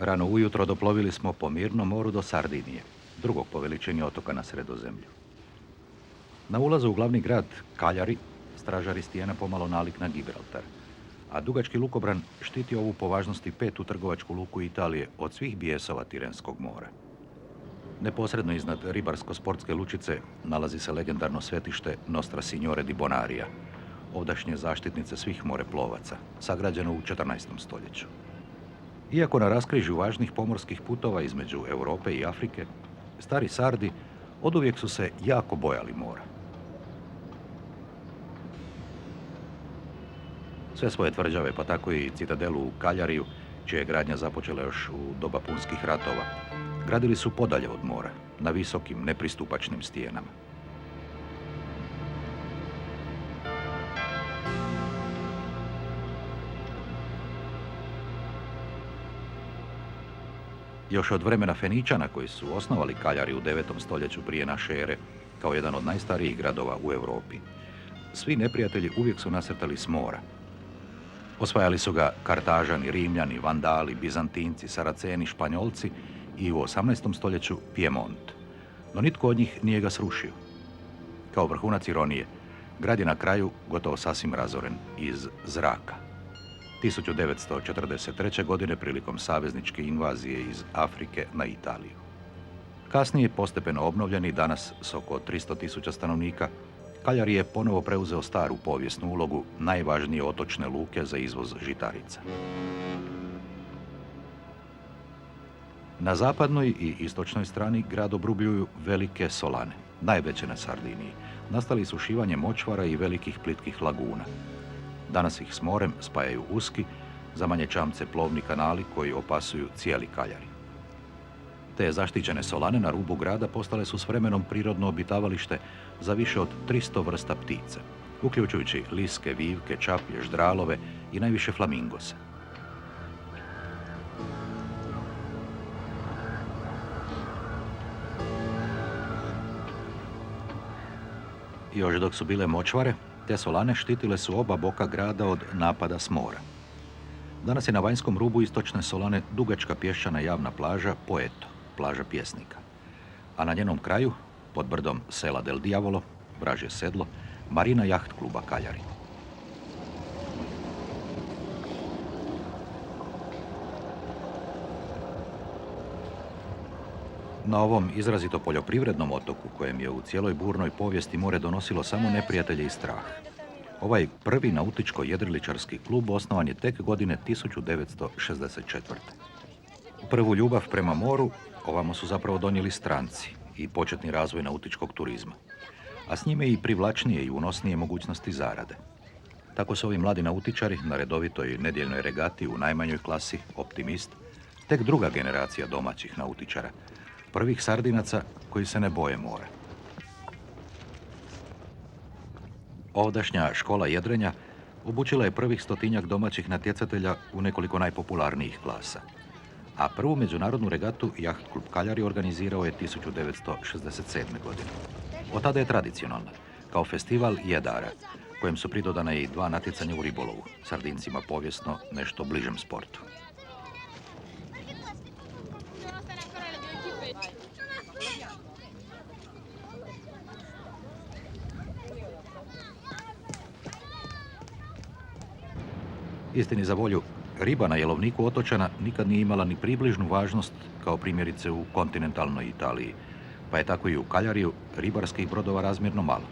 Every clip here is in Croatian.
Rano ujutro doplovili smo po mirnom moru do Sardinije, drugog po veličini otoka na Sredozemlju. Na ulazu u glavni grad Cagliari, stražari stijena pomalo nalik na Gibraltar, a dugački lukobran štiti ovu po važnosti petu trgovačku luku Italije od svih bijesova Tirenskog mora. Neposredno iznad ribarsko-sportske lučice nalazi se legendarno svetište Nostra Signore di Bonaria, ovdašnje zaštitnice svih moreplovaca, sagrađeno u 14. stoljeću. Iako na raskrižju važnih pomorskih putova između Europe i Afrike, stari Sardi oduvijek su se jako bojali mora. Sve svoje tvrđave, pa tako i citadelu u Cagliariju, čija je gradnja započela još u doba punskih ratova, gradili su podalje od mora, na visokim, nepristupačnim stijenama. Još od vremena Feničana, koji su osnovali Cagliari u 9. stoljeću prije naše ere, kao jedan od najstarijih gradova u Europi, svi neprijatelji uvijek su nasrtali s mora. Osvajali su ga Kartažani, Rimljani, Vandali, Bizantinci, Saraceni, Španjolci i u 18. stoljeću Pjemont. No nitko od njih nije ga srušio. Kao vrhunac ironije, grad je na kraju gotovo sasvim razoren iz zraka. 1943. godine prilikom savezničke invazije iz Afrike na Italiju. Kasnije, postepeno obnovljeni, danas s oko 300.000 stanovnika, Cagliari je ponovo preuzeo staru povijesnu ulogu najvažnije otočne luke za izvoz žitarica. Na zapadnoj i istočnoj strani grad obrubljuju velike solane, najveće na Sardiniji, nastali su šivanjem močvara i velikih plitkih laguna. Danas ih s morem spajaju uski, za manje čamce plovni kanali koji opasuju cijeli Cagliari. Te zaštićene solane na rubu grada postale su s vremenom prirodno obitavalište za više od 300 vrsta ptica, uključujući liske, vivke, čaplje, ždralove i najviše flamingose. Još dok su bile močvare, te solane štitile su oba boka grada od napada s mora. Danas je na vanjskom rubu istočne solane dugačka pješčana javna plaža Poeto, plaža pjesnika. A na njenom kraju, pod brdom Sela del Diavolo, vražje sedlo, marina jaht kluba Cagliari. Na ovom izrazito poljoprivrednom otoku, kojem je u cijeloj burnoj povijesti more donosilo samo neprijatelje i strah, ovaj prvi nautičko-jedriličarski klub osnovan je tek godine 1964. Prvu ljubav prema moru ovamo su zapravo donijeli stranci i početni razvoj nautičkog turizma, a s njime i privlačnije i unosnije mogućnosti zarade. Tako su ovi mladi nautičari na redovitoj nedjeljnoj regati u najmanjoj klasi Optimist tek druga generacija domaćih nautičara, prvih Sardinaca koji se ne boje mora. Ovdašnja škola jedrenja obučila je prvih 100-tinjak domaćih natjecatelja u nekoliko najpopularnijih klasa, a prvu međunarodnu regatu Jaht klub Cagliari organizirao je 1967. godine. Od tada je tradicionalna, kao festival jedara, kojem su pridodana i 2 natjecanja u ribolovu, Sardincima povijesno nešto bližem sportu. Istini za volju, riba na jelovniku otočana nikad nije imala ni približnu važnost kao primjerice u kontinentalnoj Italiji, pa je tako i u Cagliariju ribarskih brodova razmjerno malo.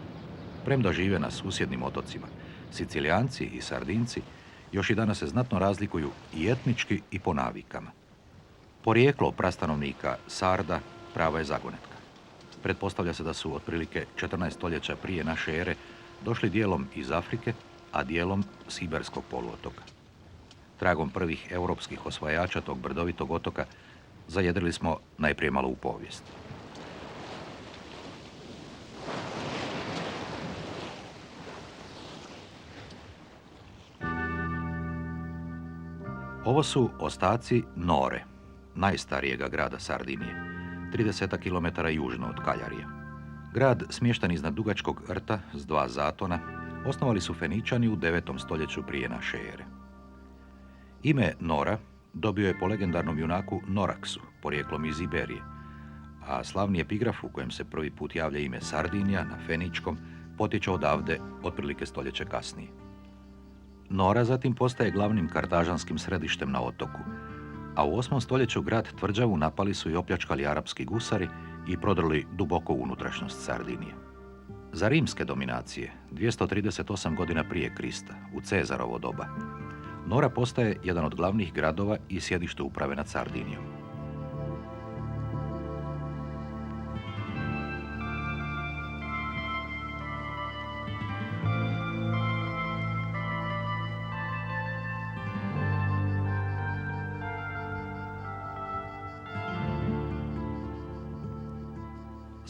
Premda žive na susjednim otocima, Sicilijanci i Sardinci još i danas se znatno razlikuju i etnički i po navikama. Porijeklo prastanovnika Sarda prava je zagonetka. Pretpostavlja se da su otprilike 14 stoljeća prije naše ere došli dijelom iz Afrike, a dijelom s Iberskog poluotoka. Tragom prvih europskih osvajača tog brdovitog otoka zajedrili smo najprije malo u povijest. Ovo su ostaci Nore, najstarijega grada Sardinije, 30 km južno od Cagliarija. Grad, smještan iznad dugačkog rta s 2 zatona, osnovali su Feničani u 9. stoljeću prije naše ere. Ime Nora dobio je po legendarnom junaku Noraksu, porijeklom iz Iberije, a slavni epigraf u kojem se prvi put javlja ime Sardinija na feničkom potječe odavde otprilike stoljeće kasnije. Nora zatim postaje glavnim kartažanskim središtem na otoku, a u 8. stoljeću grad tvrđavu napali su i opljačkali arapski gusari i prodrli duboko u unutrašnjost Sardinije. Za rimske dominacije, 238 godina prije Krista, u Cezarovo doba, Nora postaje jedan od glavnih gradova i sjedište uprave nad Sardinijom.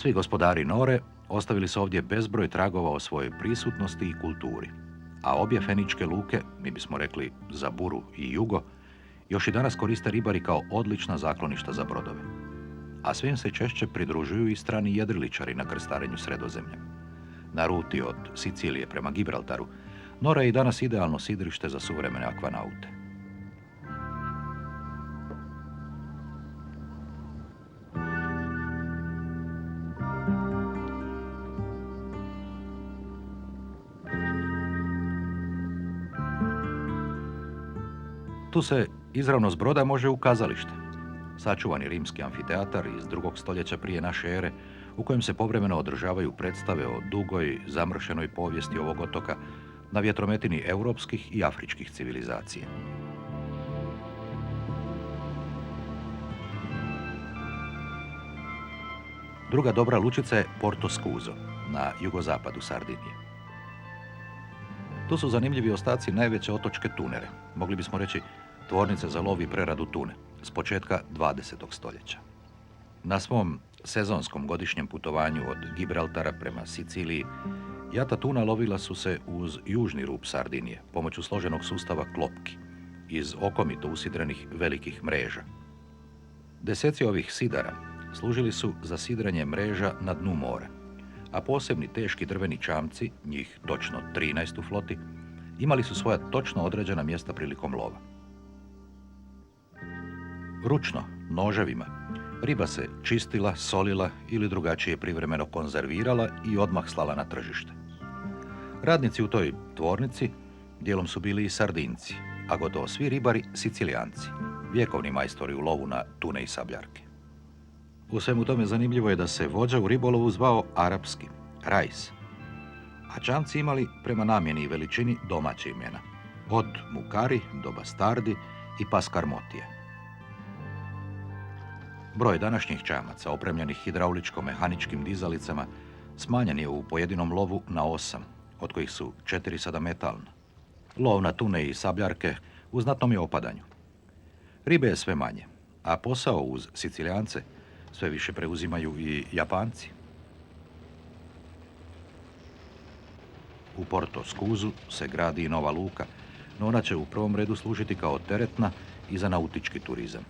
Svi gospodari Nore ostavili su ovdje bezbroj tragova o svojoj prisutnosti i kulturi, a obje feničke luke, mi bismo rekli Zaburu i Jugo, još i danas koriste ribari kao odlična zakloništa za brodove. A svim se češće pridružuju i strani jedriličari na krstarenju Sredozemljem. Na ruti od Sicilije prema Gibraltaru, Nora je i danas idealno sidrište za suvremene akvanaute. Tu se izravno s broda može u kazalište. Sačuvani rimski amfiteatar iz 2. stoljeća prije naše ere, u kojem se povremeno održavaju predstave o dugoj, zamršenoj povijesti ovog otoka na vjetrometini europskih i afričkih civilizacija. Druga dobra lučica je Porto Scuso, na jugozapadu Sardinije. Tu su zanimljivi ostaci najveće otočke tunere, mogli bismo reći tvornice za lov i preradu tune, s početka 20. stoljeća. Na svom sezonskom godišnjem putovanju od Gibraltara prema Siciliji, jata tuna lovila su se uz južni rub Sardinije, pomoću složenog sustava klopki, iz okomito usidrenih velikih mreža. Deseci ovih sidara služili su za sidranje mreža na dnu mora, a posebni teški drveni čamci, njih točno 13 u floti, imali su svoja točno određena mjesta prilikom lova. Ručno, noževima, riba se čistila, solila ili drugačije privremeno konzervirala i odmah slala na tržište. Radnici u toj tvornici dijelom su bili i Sardinci, a gotovo svi ribari Sicilijanci, vjekovni majstori u lovu na tune i sabljarke. U svemu tome zanimljivo je da se vođa u ribolovu zvao arapski, Rais, a čamci imali prema namjeni i veličini domaće imena, od Mukari do Bastardi i Paskarmotije. Broj današnjih čamaca, opremljenih hidrauličko-mehaničkim dizalicama, smanjen je u pojedinom lovu na 8, od kojih su 4 sada metalna. Lov na tune i sabljarke u znatnom je opadanju. Ribe je sve manje, a posao uz Sicilijance sve više preuzimaju i Japanci. U Porto Scusu se gradi i nova luka, no ona će u prvom redu služiti kao teretna i za nautički turizam.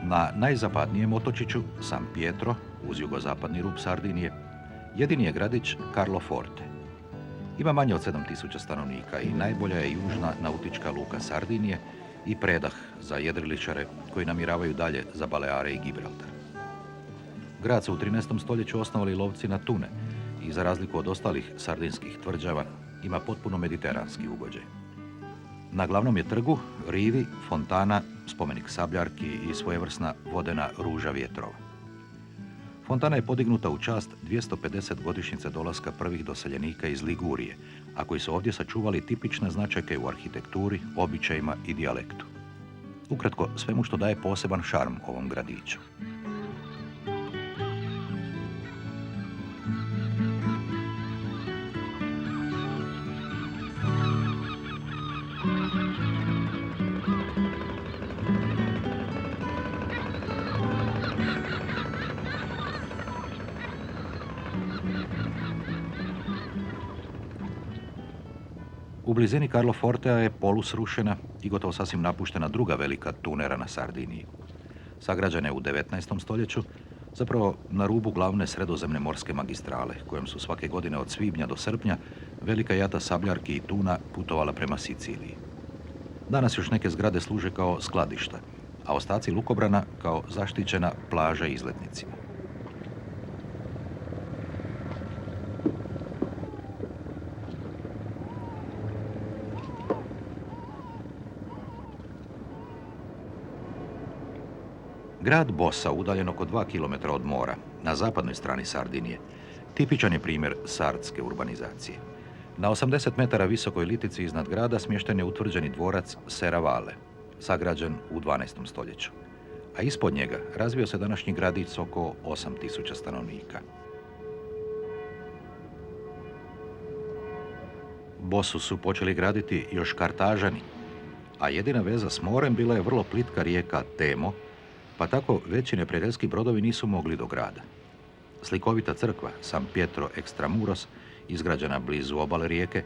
Na najzapadnijem otočiću, San Pietro, uz jugozapadni rub Sardinije, jedini je gradić Carlo Forte. Ima manje od 7000 stanovnika i najbolja je južna nautička luka Sardinije i predah za jedriličare koji namiravaju dalje za Baleare i Gibraltar. Grad su u 13. stoljeću osnovali lovci na tune i za razliku od ostalih sardinskih tvrđava ima potpuno mediteranski ugođaj. Na glavnom je trgu rivi, fontana, spomenik sabljarki i svojevrsna vodena ruža vjetrova. Fontana je podignuta u čast 250 godišnjice dolaska prvih doseljenika iz Ligurije, a koji su ovdje sačuvali tipične značajke u arhitekturi, običajima i dijalektu. Ukratko, svemu što daje poseban šarm ovom gradiću. U blizini Carlo Fortea je polusrušena i gotovo sasvim napuštena druga velika tunera na Sardiniji. Sagrađena je u 19. stoljeću, zapravo na rubu glavne sredozemne morske magistrale, kojom su svake godine od svibnja do srpnja velika jata sabljarki i tuna putovala prema Siciliji. Danas još neke zgrade služe kao skladišta, a ostaci lukobrana kao zaštićena plaža izletnicima. Grad Bossa, udaljen oko 2 km od mora, na zapadnoj strani Sardinije, tipičan je primjer sardske urbanizacije. Na 80 metara visokoj litici iznad grada smješten je utvrđeni dvorac Serravalle, sagrađen u 12. stoljeću. A ispod njega razvio se današnji gradić s oko 8000 stanovnika. Bossu su počeli graditi još Kartažani, a jedina veza s morem bila je vrlo plitka rijeka Temo, pa tako veći neprijateljski brodovi nisu mogli do grada. Slikovita crkva San Pietro Extramuros, izgrađena blizu obale rijeke,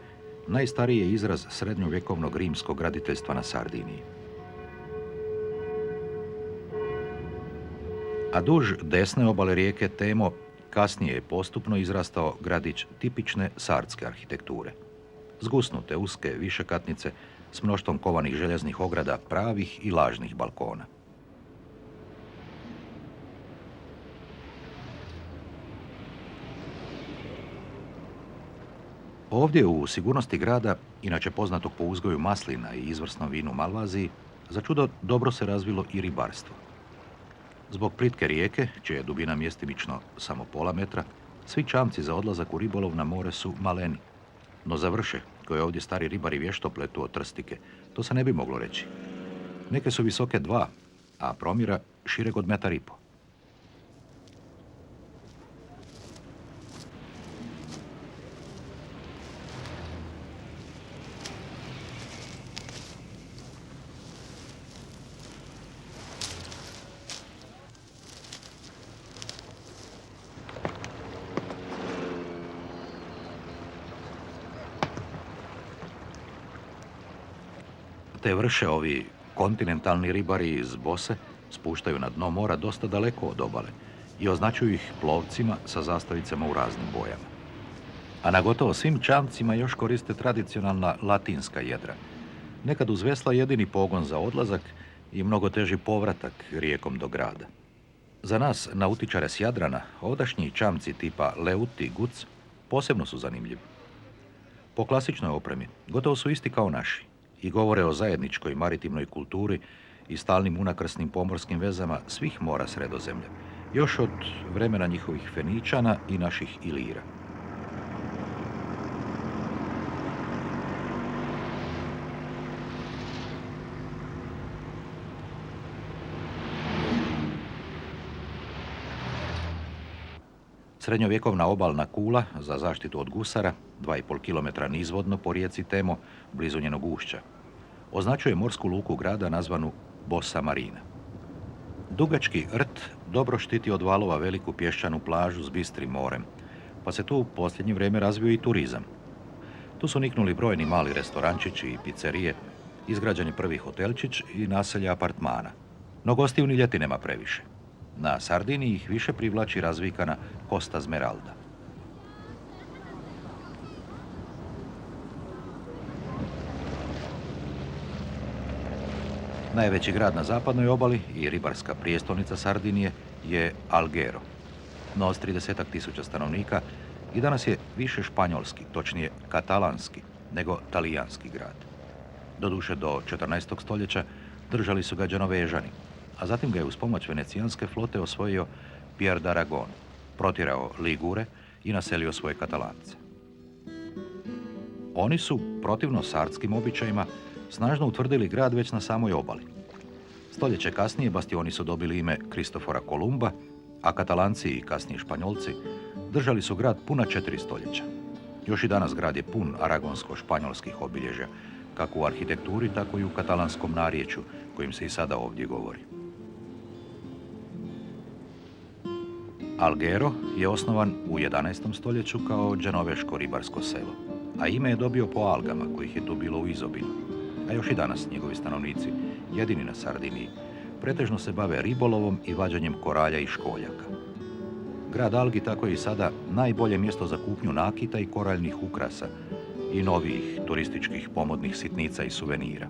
najstariji je izraz srednjovjekovnog rimskog graditeljstva na Sardiniji. A duž desne obale rijeke Temo kasnije je postupno izrastao gradić tipične sardske arhitekture. Zgusnute, uske višekatnice s mnoštvom kovanih željeznih ograda, pravih i lažnih balkona. Ovdje u sigurnosti grada, inače poznatog po uzgoju maslina i izvrsnom vinu Malvaziji, za čudo dobro se razvilo i ribarstvo. Zbog plitke rijeke, čija je dubina mjestimično samo pola metra, svi čamci za odlazak u ribolov na more su maleni. No za vrše, koje ovdje stari ribari vješto pletu od trstike, to se ne bi moglo reći. Neke su visoke 2, a promjera šireg od 1,5 metra. Te vrše ovi kontinentalni ribari iz Bose spuštaju na dno mora dosta daleko od obale i označuju ih plovcima sa zastavicama u raznim bojama. A na gotovo svim čamcima još koriste tradicionalna latinska jedra. Nekad uz vesla jedini pogon za odlazak i mnogo teži povratak rijekom do grada. Za nas, nautičare s Jadrana, ovdašnji čamci tipa Leut i Guc posebno su zanimljivi. Po klasičnoj opremi, gotovo su isti kao naši i govore o zajedničkoj maritimnoj kulturi i stalnim unakrsnim pomorskim vezama svih mora Sredozemlja, još od vremena njihovih Feničana i naših Ilira. Srednjovjekovna obalna kula za zaštitu od gusara, 2,5 km nizvodno po rijeci Temo, blizu njenog ušća, označuje morsku luku grada nazvanu Bossa Marina. Dugački rt dobro štiti od valova veliku pješčanu plažu s bistrim morem, pa se tu u posljednje vrijeme razvio i turizam. Tu su niknuli brojni mali restorančići i pizzerije, izgrađen je prvi hotelčić i naselje apartmana. No gostiju ni ljeti nema previše. Na Sardiniji ih više privlači razvikana Costa Smeralda. Najveći grad na zapadnoj obali i ribarska prijestolnica Sardinije je Alghero, no s 30.000 stanovnika i danas je više španjolski, točnije katalanski, nego talijanski grad. Doduše do 14. stoljeća držali su ga Đenovežani, a zatim ga je uz pomoć venecijanske flote osvojio Pierre d'Aragon, protjerao Ligure i naselio svoje Katalance. Oni su, protivno sardskim običajima, snažno utvrdili grad već na samoj obali. Stoljeće kasnije bastioni su dobili ime Kristofora Kolumba, a Katalanci i kasnije Španjolci držali su grad puna 4 stoljeća. Još i danas grad je pun aragonsko-španjolskih obilježja, kako u arhitekturi, tako i u katalanskom narječju, kojim se i sada ovdje govori. Alghero je osnovan u 11. stoljeću kao đenoveško ribarsko selo, a ime je dobio po algama kojih je tu bilo u izobilju. A još i danas njegovi stanovnici, jedini na Sardiniji, pretežno se bave ribolovom i vađanjem koralja i školjaka. Grad algi tako je i sada najbolje mjesto za kupnju nakita i koraljnih ukrasa i novih turističkih pomodnih sitnica i suvenira.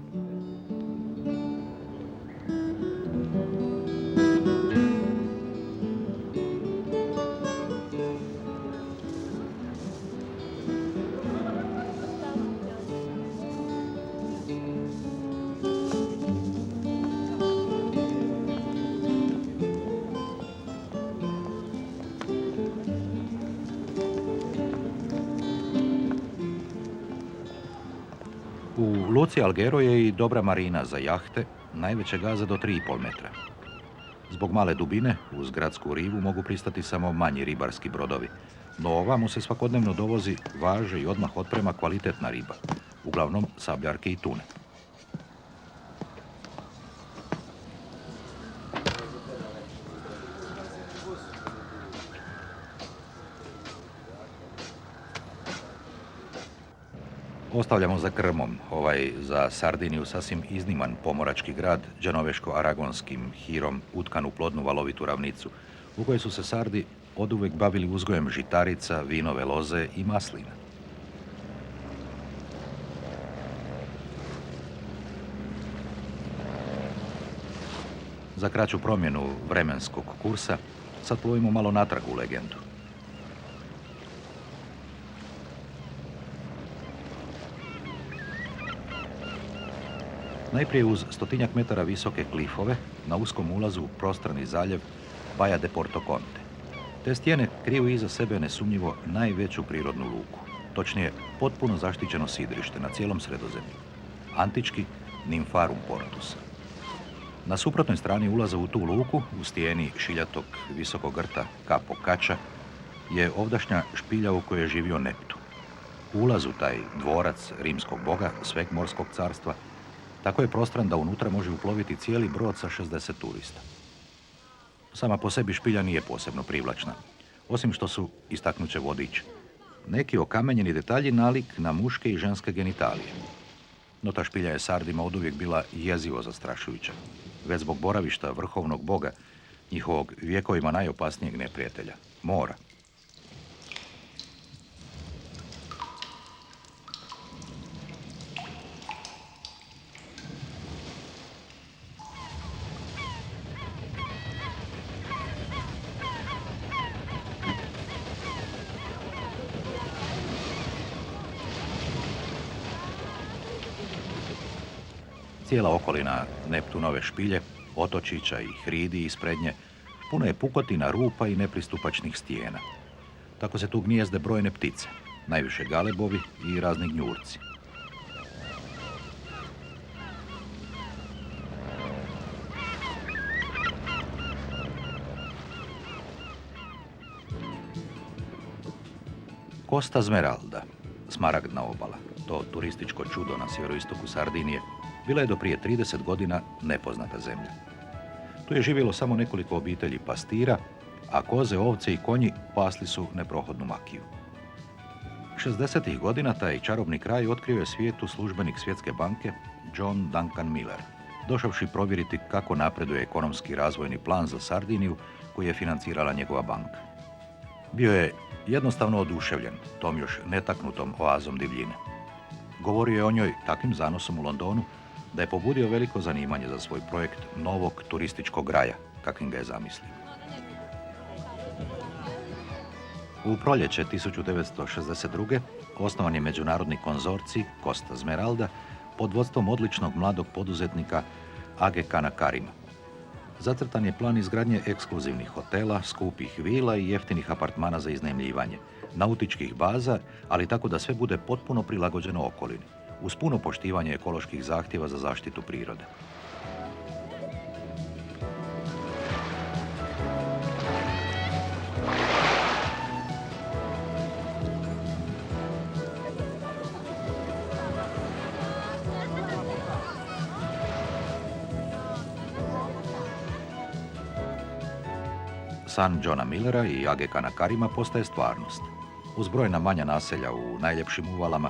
U luci Alghero je i dobra marina za jahte, najveće gaze do 3,5 metra. Zbog male dubine, uz gradsku rivu mogu pristati samo manji ribarski brodovi, no ovamo se svakodnevno dovozi, važe i odmah otprema kvalitetna riba, uglavnom sabljarke i tune. Ostavljamo za krmom ovaj za Sardiniju sasvim izniman pomorački grad, Đanoveško-aragonskim hirom utkan u plodnu valovitu ravnicu, u kojoj su se Sardi oduvek bavili uzgojem žitarica, vinove loze i maslina. Za kraću promjenu vremenskog kursa sad plovimo malo natrag u legendu. Najprije uz 100 metara visoke klifove, na uskom ulazu u prostrani zaljev Baja de Porto Conte. Te stijene kriju iza sebe nesumnjivo najveću prirodnu luku, točnije potpuno zaštićeno sidrište na cijelom Sredozemlju, antički Nympharum Portus. Na suprotnoj strani ulaza u tu luku, u stijeni šiljatog visokog rta Capo Caccia, je ovdašnja špilja u kojoj je živio Neptun. Ulaz u taj dvorac rimskog boga, sveg morskog carstva, tako je prostran da unutra može uploviti cijeli brod sa 60 turista. Sama po sebi špilja nije posebno privlačna, osim što su istaknuće vodiči. Neki okamenjeni detalji nalik na muške i ženske genitalije. No ta špilja je Sardima oduvijek bila jezivo zastrašujuća, već zbog boravišta vrhovnog boga, njihovog vjekovima najopasnijeg neprijatelja, mora. Cijela okolina Neptunove špilje, otočića i hridi ispred nje, puno je pukotina, rupa i nepristupačnih stijena. Tako se tu gnijezde brojne ptice, najviše galebovi i razni gnjurci. Costa Smeralda, smaragdna obala, to turističko čudo na sjeveroistoku Sardinije, bila je do prije 30 godina nepoznata zemlja. Tu je živjelo samo nekoliko obitelji pastira, a koze, ovce i konji pasli su neprohodnu makiju. 60. godina taj čarobni kraj otkrio je svijetu službenik Svjetske banke John Duncan Miller, došavši provjeriti kako napreduje ekonomski razvojni plan za Sardiniju koji je financirala njegova banka. Bio je jednostavno oduševljen tom još netaknutom oazom divljine. Govorio je o njoj takvim zanosom u Londonu da je pobudio veliko zanimanje za svoj projekt novog turističkog raja, kakvim ga je zamislio. U proljeće 1962. osnovan je međunarodni konzorcij Costa Smeralda pod vodstvom odličnog mladog poduzetnika Agekana Karima. Zacrtan je plan izgradnje ekskluzivnih hotela, skupih vila i jeftinih apartmana za iznajmljivanje, nautičkih baza, ali tako da sve bude potpuno prilagođeno okolini, uz puno poštivanje ekoloških zahtjeva za zaštitu prirode. San Johna Millera i Agekana Karima postaje stvarnost. Uz brojna manja naselja u najljepšim uvalama,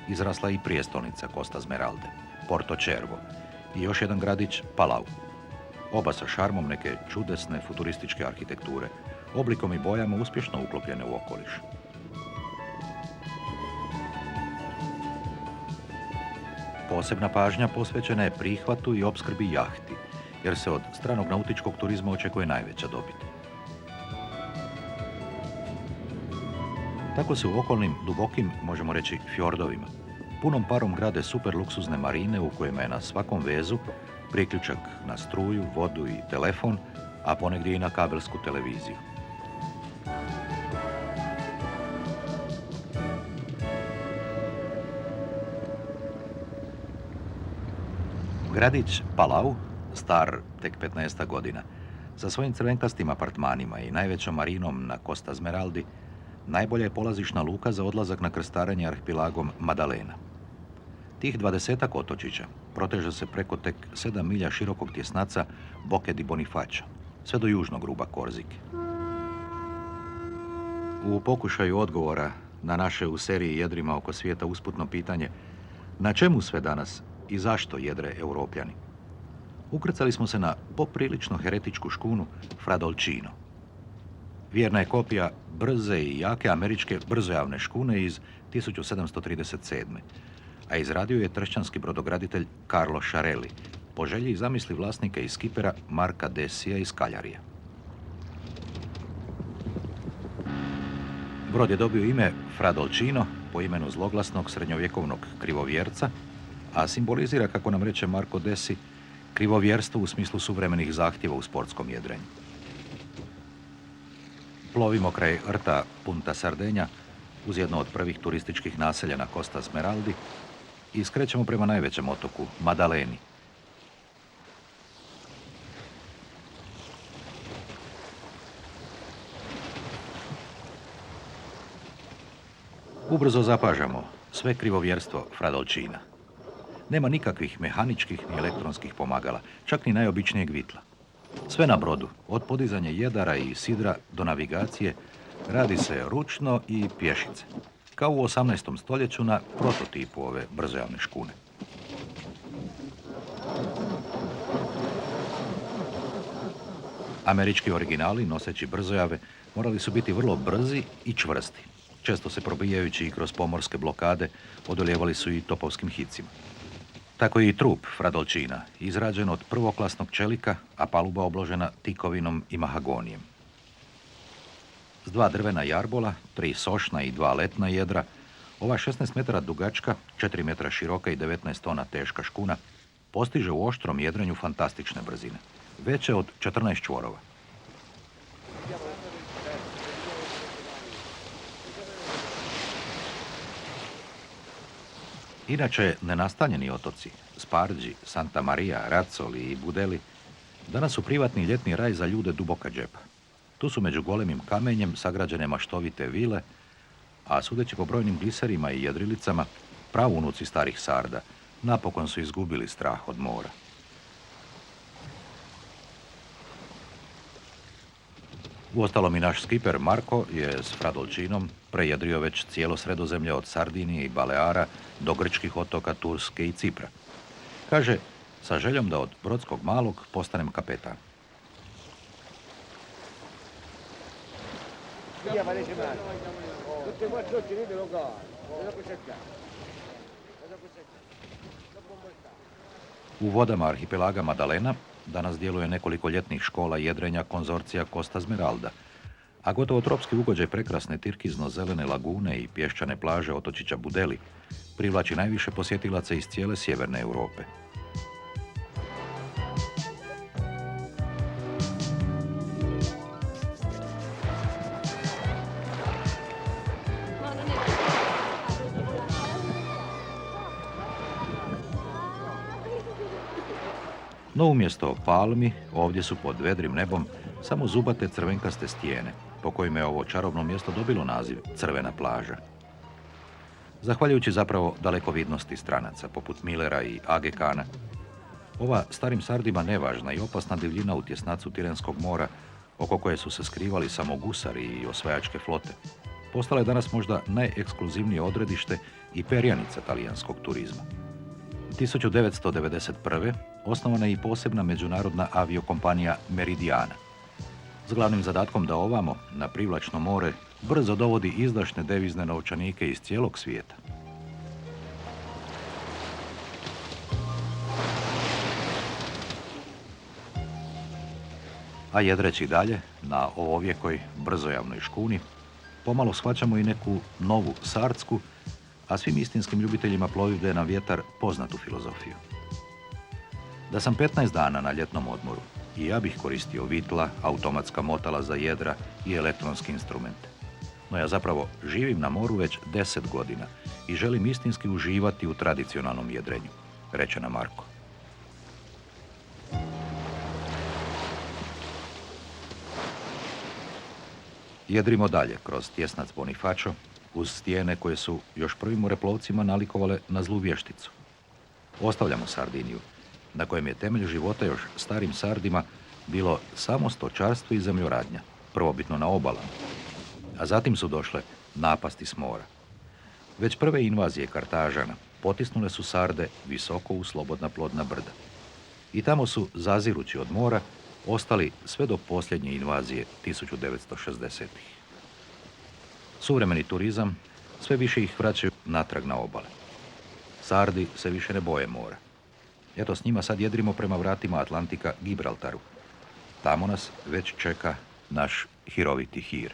izrasla i prijestolnica Costa Smeralde, Porto Cervo, i još jedan gradić, Palau. Oba sa šarmom neke čudesne futurističke arhitekture, oblikom i bojama uspješno uklopljene u okoliš. Posebna pažnja posvećena je prihvatu i opskrbi jahti, jer se od stranog nautičkog turizma očekuje najveća dobit. Tako se u okolnim, dubokim, možemo reći fjordovima, punom parom grade super luksuzne marine u kojima je na svakom vezu priključak na struju, vodu i telefon, a ponegdje i na kabelsku televiziju. Gradić Palau, star tek 15 godina, sa svojim crvenkastim apartmanima i najvećom marinom na Costa Smeraldi, najbolja je polazišna luka za odlazak na krstarenje arhipelagom Madalena. Tih 20-ak otočića proteže se preko tek 7 milja širokog tjesnaca Boke di Bonifacio, sve do južnog ruba Korzike. U pokušaju odgovora na naše u seriji Jedrima oko svijeta usputno pitanje na čemu sve danas i zašto jedre Europljani, ukrcali smo se na poprilično heretičku škunu Fradolcino. Vjerna je kopija brze i jake američke brzojavne škune iz 1737. A izradio je tršćanski brodograditelj Carlo Sciarelli, po želji i zamisli vlasnika i skipera Marka Dessija iz Kaljarija. Brod je dobio ime Fradolcino po imenu zloglasnog srednjovjekovnog krivovjerca, a simbolizira, kako nam reče Marko Dessi, krivovjerstvo u smislu suvremenih zahtjeva u sportskom jedrenju. Plovimo kraj rta Punta Sardenja uz jedno od prvih turističkih naselja na Costa Smeraldi i skrećemo prema najvećem otoku, Madaleni. Ubrzo zapažamo sve krivovjerstvo Fradolcina. Nema nikakvih mehaničkih ni elektronskih pomagala, čak ni najobičnijeg vitla. Sve na brodu, od podizanja jedara i sidra do navigacije, radi se ručno i pješice, kao u 18. stoljeću na prototipu ove brzojavne škune. Američki originali, noseći brzojave, morali su biti vrlo brzi i čvrsti. Često se probijajući i kroz pomorske blokade, odolijevali su i topovskim hicima. Tako je i trup Fradolcina, izrađen od prvoklasnog čelika, a paluba obložena tikovinom i mahagonijem. S 2 drvena jarbola, 3 sošna i 2 letna jedra, ova 16 metara dugačka, 4 metra široka i 19 tona teška škuna postiže u oštrom jedrenju fantastične brzine, veće od 14 čvorova. Inače, nenastanjeni otoci, Sparđi, Santa Maria, Razzoli i Budeli, danas su privatni ljetni raj za ljude duboka džepa. Tu su među golemim kamenjem sagrađene maštovite vile, a sudeći po brojnim gliserima i jedrilicama, pravunuci starih sarda napokon su izgubili strah od mora. Uostalom i naš skiper Marko je s Fradolcinom prejedrio već cijelo Sredozemlje od Sardinije i Baleara do grčkih otoka Turske i Cipra. Kaže, sa željom da od brodskog malog postanem kapetan. U vodama arhipelaga Madalena danas djeluje nekoliko ljetnih škola jedrenja konzorcija Costa Smeralda, a gotovo tropski ugođaj prekrasne tirkizno-zelene lagune i pješčane plaže otočića Budeli privlači najviše posjetilaca iz cijele sjeverne Europe. No umjesto palmi, ovdje su pod vedrim nebom samo zubate crvenkaste stijene, po kojima je ovo čarobno mjesto dobilo naziv Crvena plaža. Zahvaljujući zapravo dalekovidnosti stranaca, poput Millera i Age Kana, ova starim sardima nevažna i opasna divljina u tjesnacu Tirenskog mora, oko koje su se skrivali samo gusari i osvajačke flote, postala je danas možda najekskluzivnije odredište i perjanica talijanskog turizma. 1991. osnovana je i posebna međunarodna aviokompanija Meridiana, s glavnim zadatkom da ovamo, na privlačno more, brzo dovodi izdašne devizne novčanike iz cijelog svijeta. A jedreći dalje, na ovovjekoj brzojavnoj škuni, pomalo shvaćamo i neku novu sardsku, a svim istinskim ljubiteljima plovidbe na vjetar poznatu filozofiju. Da sam 15 dana na ljetnom odmoru, i ja bih koristio vitla, automatska motala za jedra i elektronski instrumente. No ja zapravo živim na moru već 10 godina i želim istinski uživati u tradicionalnom jedrenju, reče nam Marko. Jedrimo dalje kroz tjesnac Bonifacio, uz stijene koje su još prvim moreplovcima nalikovale na zlu vješticu. Ostavljamo Sardiniju, na kojem je temelj života još starim Sardima bilo samo stočarstvo i zemljoradnja, prvobitno na obalama. A zatim su došle napasti s mora. Već prve invazije Kartažana potisnule su Sarde visoko u slobodna plodna brda. I tamo su, zazirući od mora, ostali sve do posljednje invazije 1960-ih. Suvremeni turizam sve više ih vraćaju natrag na obale. Sardi se više ne boje mora. Eto, s njima sad jedrimo prema vratima Atlantika Gibraltaru. Tamo nas već čeka naš hiroviti hir.